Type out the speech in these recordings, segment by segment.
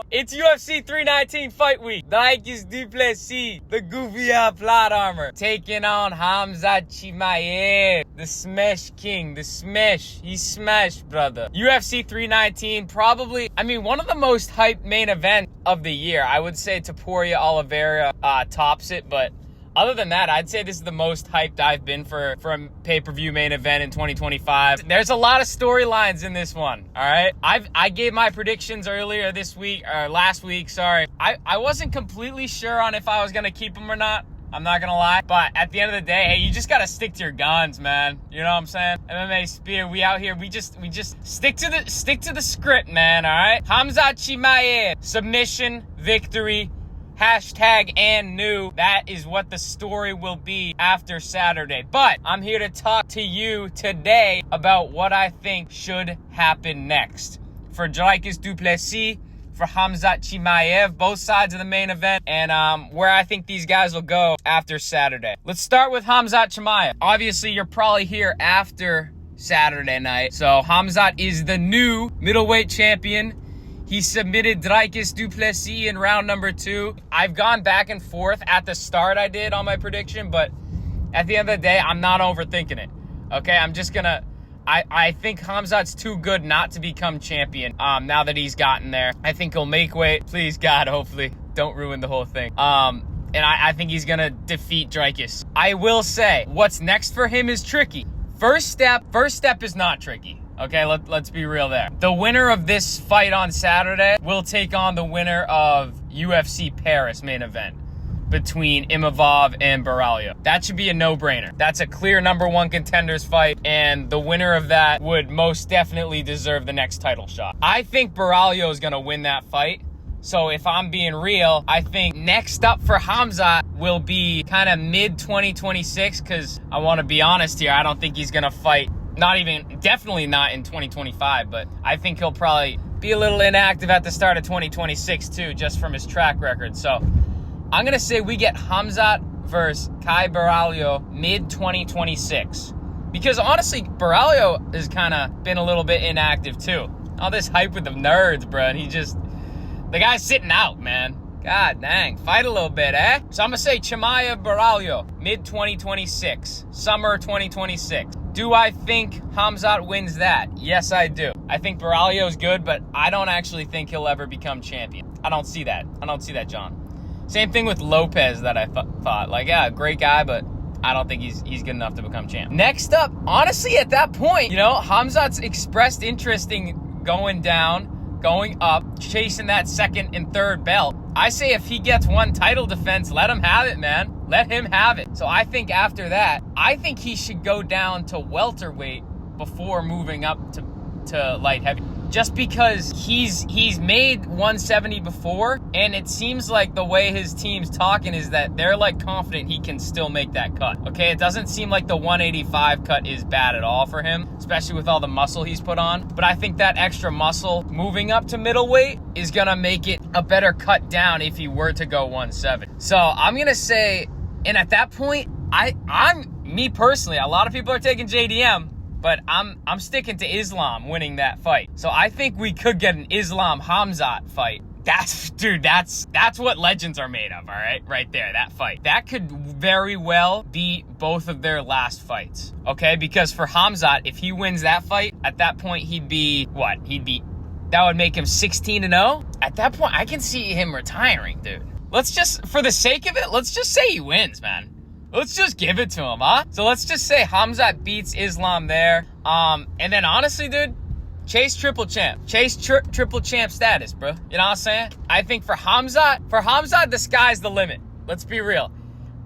It's UFC 319 fight week. Dricus du Plessis, the goofy plot armor, taking on Khamzat Chimaev, the Smash King, the Smash. He smashed, brother. UFC 319, probably, one of the most hyped main events of the year. I would say Topuria Oliveira tops it, but other than that, I'd say this is the most hyped I've been for a pay-per-view main event in 2025. There's a lot of storylines in this one, all right? I gave my predictions earlier this week, or last week, sorry. I wasn't completely sure on if I was going to keep them or not. I'm not going to lie. But at the end of the day, hey, you just got to stick to your guns, man. You know what I'm saying? MMA Spear, we out here. We just stick to the script, man, all right? Khamzat Chimaev, submission, victory, #and new. That is what the story will be after Saturday. But I'm here to talk to you today about what I think should happen next. For Dricus du Plessis, for Khamzat Chimaev, both sides of the main event, and where I think these guys will go after Saturday. Let's start with Khamzat Chimaev. Obviously, you're probably here after Saturday night. So Khamzat is the new middleweight champion. He submitted Dricus du Plessis in round number 2. I've gone back and forth at the start I did on my prediction, but at the end of the day, I'm not overthinking it. Okay, I'm just gonna... I think Khamzat's too good not to become champion now that he's gotten there. I think he'll make weight. Please, God, hopefully. Don't ruin the whole thing. And I think he's gonna defeat Dricus. I will say, what's next for him is tricky. First step is not tricky. Okay, let's be real there. The winner of this fight on Saturday will take on the winner of UFC Paris main event between Imavov and Baralho. That should be a no-brainer. That's a clear #1 contenders fight, and the winner of that would most definitely deserve the next title shot. I think Baralho is gonna win that fight. So if I'm being real, I think next up for Khamzat will be kind of mid-2026, because I want to be honest here, I don't think he's gonna fight. Definitely not in 2025, but I think he'll probably be a little inactive at the start of 2026 too, just from his track record. So I'm going to say we get Khamzat versus Kai Baralho mid-2026. Because honestly, Baralho has kind of been a little bit inactive too. All this hype with the nerds, bro, and the guy's sitting out, man. God dang, fight a little bit, eh? So I'm going to say Chimaev Baralho mid-2026, summer 2026. Do I think Khamzat wins that? Yes, I do. I think Baralho's good, but I don't actually think he'll ever become champion. I don't see that. John. Same thing with Lopez that I thought. Like, yeah, great guy, but I don't think he's good enough to become champ. Next up, honestly, at that point, Khamzat's expressed interest in going down, going up, chasing that second and third belt. I say if he gets one title defense, let him have it, man. Let him have it. So I think after that, I think he should go down to welterweight before moving up to light heavy. Just because he's made 170 before, and it seems like the way his team's talking is that they're like confident he can still make that cut. Okay, it doesn't seem like the 185 cut is bad at all for him, especially with all the muscle he's put on. But I think that extra muscle moving up to middleweight is gonna make it a better cut down if he were to go 170. So I'm gonna say, and at that point, me personally, a lot of people are taking JDM, but I'm sticking to Islam winning that fight. So I think we could get an Islam Khamzat fight. That's what legends are made of, all right? Right there, that fight. That could very well be both of their last fights, okay? Because for Khamzat, if he wins that fight, at that point he'd be, that would make him 16-0? At that point, I can see him retiring, dude. Let's just, for the sake of it, let's just say he wins, man. Let's just give it to him, huh? So let's just say Khamzat beats Islam there. And then honestly, dude, chase triple champ. Chase triple champ status, bro. You know what I'm saying? I think for Khamzat, the sky's the limit. Let's be real.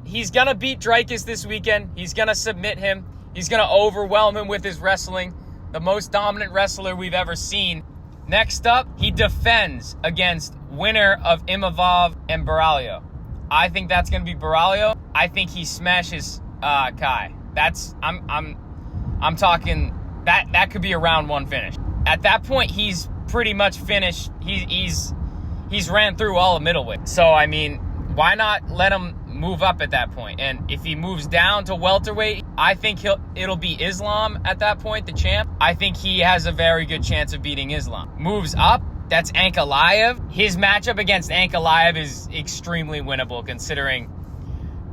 He's gonna beat Dricus this weekend. He's gonna submit him. He's gonna overwhelm him with his wrestling. The most dominant wrestler we've ever seen. Next up, he defends against winner of Imavov and Baralho. I think that's gonna be Baralho. I think he smashes Kai. I'm talking that could be a round 1 finish. At that point, he's pretty much finished. He's ran through all of middleweight. So why not let him move up at that point? And if he moves down to welterweight, I think it'll be Islam at that point, the champ. I think he has a very good chance of beating Islam. Moves up, that's Ankalaev. His matchup against Ankalaev is extremely winnable, considering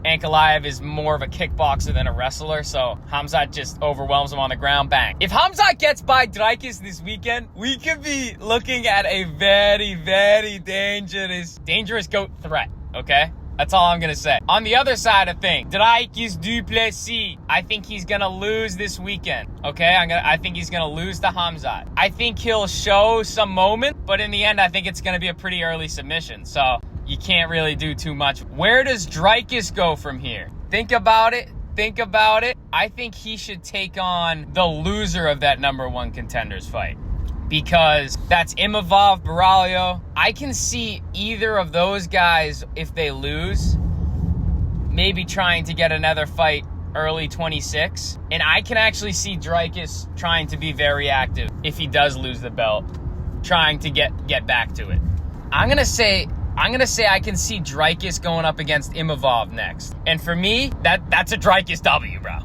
Ankalaev is more of a kickboxer than a wrestler, so Khamzat just overwhelms him on the ground, bang. If Khamzat gets by Dricus this weekend, we could be looking at a very, very dangerous GOAT threat, okay? That's all I'm gonna say. On the other side of things, Dricus du Plessis, I think he's gonna lose this weekend, okay? I think he's gonna lose to Khamzat. I think he'll show some moment, but in the end, I think it's gonna be a pretty early submission, so you can't really do too much. Where does Dricus go from here? Think about it. I think he should take on the loser of that #1 contenders fight, because that's Imavov, Baralho. I can see either of those guys, if they lose, maybe trying to get another fight early 26. And I can actually see Dricus trying to be very active if he does lose the belt, trying to get back to it. I'm gonna say I can see Dricus going up against Imavov next. And for me, that's a Dricus W, bro.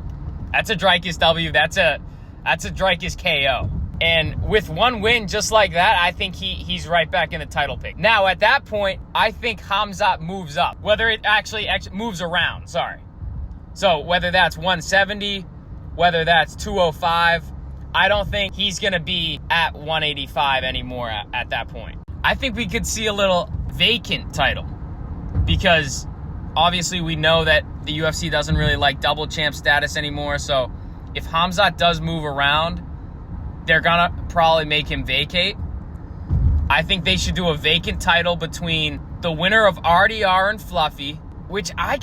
That's a Dricus W. That's a Dricus KO. And with one win just like that, I think he's right back in the title pick. Now, at that point, I think Khamzat moves up. Whether it actually moves around, sorry. So whether that's 170, whether that's 205, I don't think he's going to be at 185 anymore at that point. I think we could see a little vacant title, because obviously we know that the UFC doesn't really like double champ status anymore. So if Khamzat does move around, they're gonna probably make him vacate. I think they should do a vacant title between the winner of RDR and Fluffy, which I'd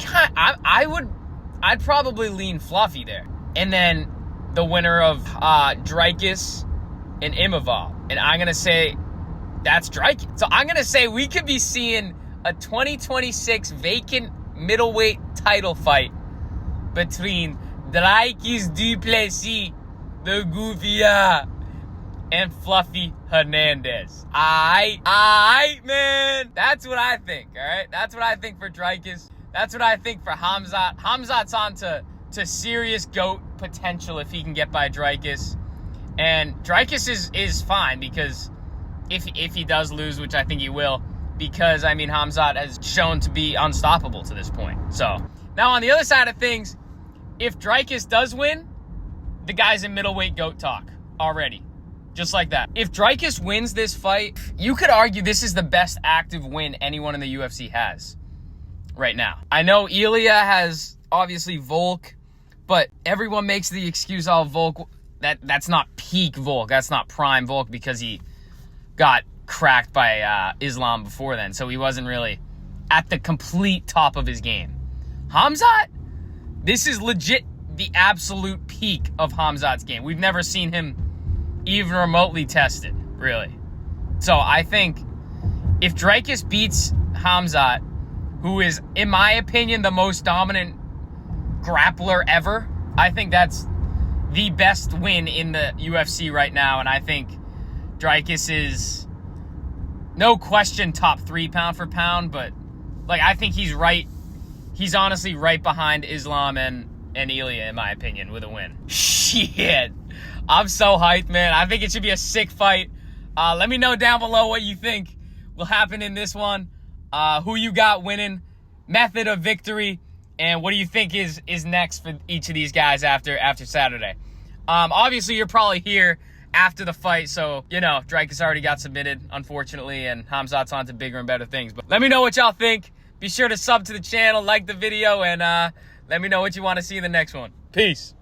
probably lean Fluffy there, and then the winner of Dricus and Imavov. And I'm gonna say that's Dricus. So I'm going to say we could be seeing a 2026 vacant middleweight title fight between Dricus du Plessis, the Goofia, and Fluffy Hernandez. Aight, man. That's what I think, all right? That's what I think for Dricus. That's what I think for Khamzat. Khamzat's on to serious GOAT potential if he can get by Dricus. And Dricus is fine, because if he does lose, which I think he will, because, I mean, Khamzat has shown to be unstoppable to this point. So, now on the other side of things, if Dricus does win, the guy's in middleweight GOAT talk already. Just like that. If Dricus wins this fight, you could argue this is the best active win anyone in the UFC has right now. I know Ilya has, obviously, Volk, but everyone makes the excuse, oh, Volk, that's not peak Volk. That's not prime Volk, because he got cracked by Islam before then, so he wasn't really at the complete top of his game. Khamzat, this is legit the absolute peak of Khamzat's game. We've never seen him even remotely tested, really. So I think if Dricus beats Khamzat, who is, in my opinion, the most dominant grappler ever, I think that's the best win in the UFC right now, and I think Dricus is, no question, top 3 pound for pound, but, like, I think he's right. He's honestly right behind Islam and Ilya, in my opinion, with a win. Shit. I'm so hyped, man. I think it should be a sick fight. Let me know down below what you think will happen in this one. Who you got winning, method of victory, and what do you think is next for each of these guys after Saturday. Obviously, you're probably here after the fight, so, you know, Dricus already got submitted, unfortunately, and Khamzat's on to bigger and better things. But let me know what y'all think. Be sure to sub to the channel, like the video, and let me know what you want to see in the next one. Peace.